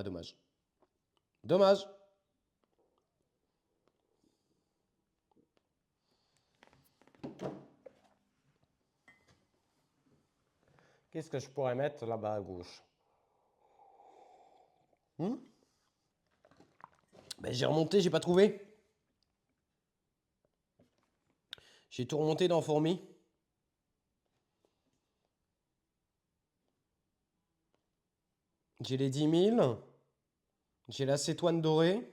Ah, dommage. Dommage. Qu'est-ce que je pourrais mettre là-bas à gauche? Ben, j'ai remonté, j'ai pas trouvé. J'ai tout remonté dans Fourmi. J'ai les 10 000. J'ai la cétoine dorée.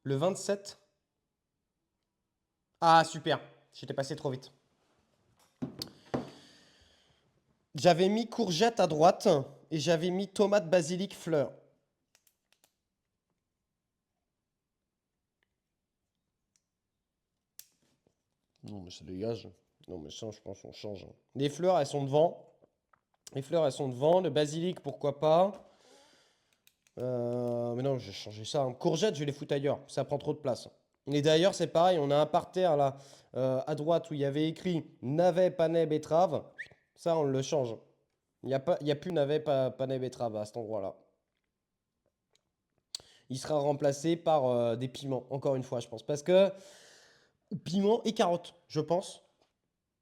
Le 27. Ah, super. J'étais passé trop vite. J'avais mis courgette à droite et j'avais mis tomate, basilic, fleur. Non, mais ça dégage. Non, mais ça, je pense qu'on change. Les fleurs, elles sont devant. Les fleurs, elles sont devant. Le basilic, pourquoi pas. Mais non, j'ai changé ça. Courgette, je vais les foutre ailleurs. Ça prend trop de place. Et d'ailleurs, c'est pareil. On a un parterre là, à droite, où il y avait écrit navet, panais, betterave. Ça, on le change. Il y a plus navet, panais, betterave à cet endroit-là. Il sera remplacé par des piments, encore une fois, je pense. Parce que piments et carottes, je pense.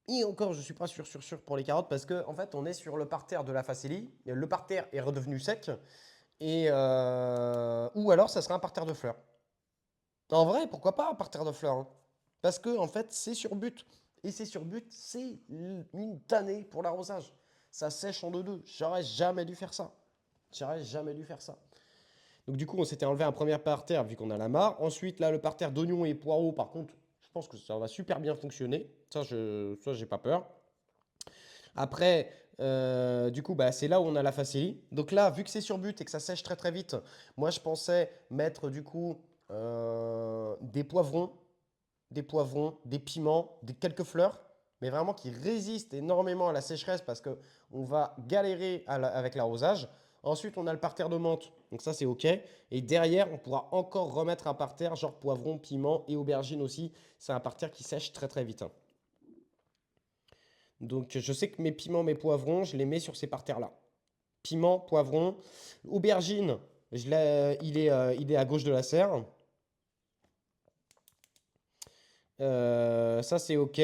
Et encore, je suis pas sûr pour les carottes parce que en fait, on est sur le parterre de la Facélie. Le parterre est redevenu sec et ou alors ça serait un parterre de fleurs. En vrai, pourquoi pas un parterre de fleurs, hein. Parce que en fait, c'est sur but et c'est sur but, c'est une tannée pour l'arrosage. Ça sèche en deux. J'aurais jamais dû faire ça. J'aurais jamais dû faire ça. Donc du coup, on s'était enlevé un premier parterre vu qu'on a la mare. Ensuite, là, le parterre d'oignons et poireaux, par contre, je pense que ça va super bien fonctionner. Ça, j'ai pas peur. Après, du coup, bah, c'est là où on a la facélie. Donc là, vu que c'est sur but et que ça sèche très très vite, moi je pensais mettre du coup des poivrons, des piments, quelques fleurs, mais vraiment qui résistent énormément à la sécheresse parce que on va galérer avec l'arrosage. Ensuite, on a le parterre de menthe, donc ça c'est ok. Et derrière, on pourra encore remettre un parterre genre poivron, piment et aubergine aussi. C'est un parterre qui sèche très très vite, hein. Donc je sais que mes piments, mes poivrons, je les mets sur ces parterres-là. Piment, poivron, aubergine, il est à gauche de la serre. Ça c'est ok.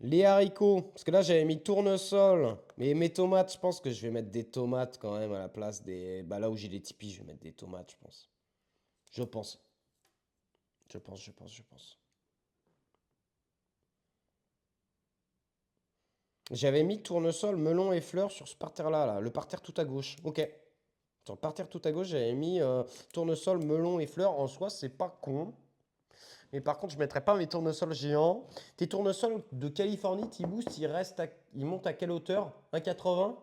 Les haricots, parce que là j'avais mis tournesol, mais mes tomates, je pense que je vais mettre des tomates quand même à la place des... Bah là où j'ai les tipis, je vais mettre des tomates, je pense. Je pense. Je pense. J'avais mis tournesol, melon et fleurs sur ce parterre-là, là, le parterre tout à gauche. Ok. Sur le parterre tout à gauche, j'avais mis tournesol, melon et fleurs. En soi, c'est pas con. Mais par contre, je mettrais pas mes tournesols géants. Tes tournesols de Californie, T-Boost, ils montent à quelle hauteur? 1,80?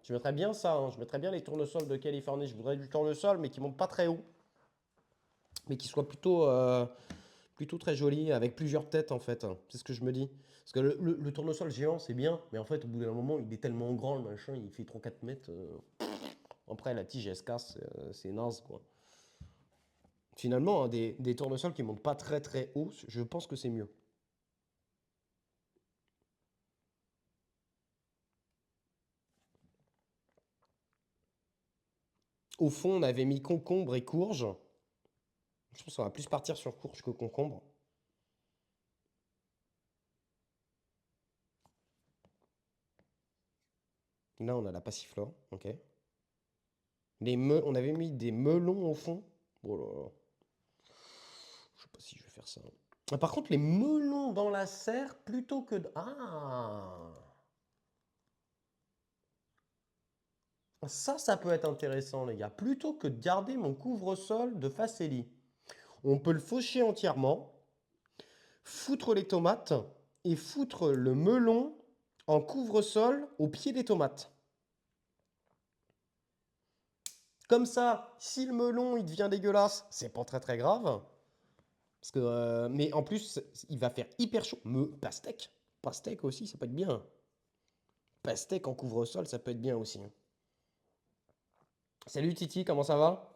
Je mettrais bien ça, hein. Je mettrais bien les tournesols de Californie. Je voudrais du tournesol, mais qui monte pas très haut. Mais qui soit plutôt très joli, avec plusieurs têtes en fait, hein. C'est ce que je me dis. Parce que le tournesol géant, c'est bien. Mais en fait, au bout d'un moment, il est tellement grand, le machin, il fait 3-4 mètres. Après, la tige, elle se casse. C'est naze, quoi. Finalement, hein, des tournesols qui montent pas très très haut, je pense que c'est mieux. Au fond, on avait mis concombre et courge. Je pense qu'on va plus partir sur courge que concombre. Là, on a la passiflore, ok. On avait mis des melons au fond. Oh là là. Je sais pas si je vais faire ça. Ah, par contre, les melons dans la serre plutôt que... Ah, ça peut être intéressant, les gars. Plutôt que de garder mon couvre-sol de Faceli. On peut le faucher entièrement, foutre les tomates et foutre le melon en couvre-sol au pied des tomates. Comme ça, si le melon il devient dégueulasse, c'est pas très très grave. Parce que, mais en plus, il va faire hyper chaud. Pastèque. Pastèque aussi, ça peut être bien. Pastèque en couvre-sol, ça peut être bien aussi. Salut Titi, comment ça va?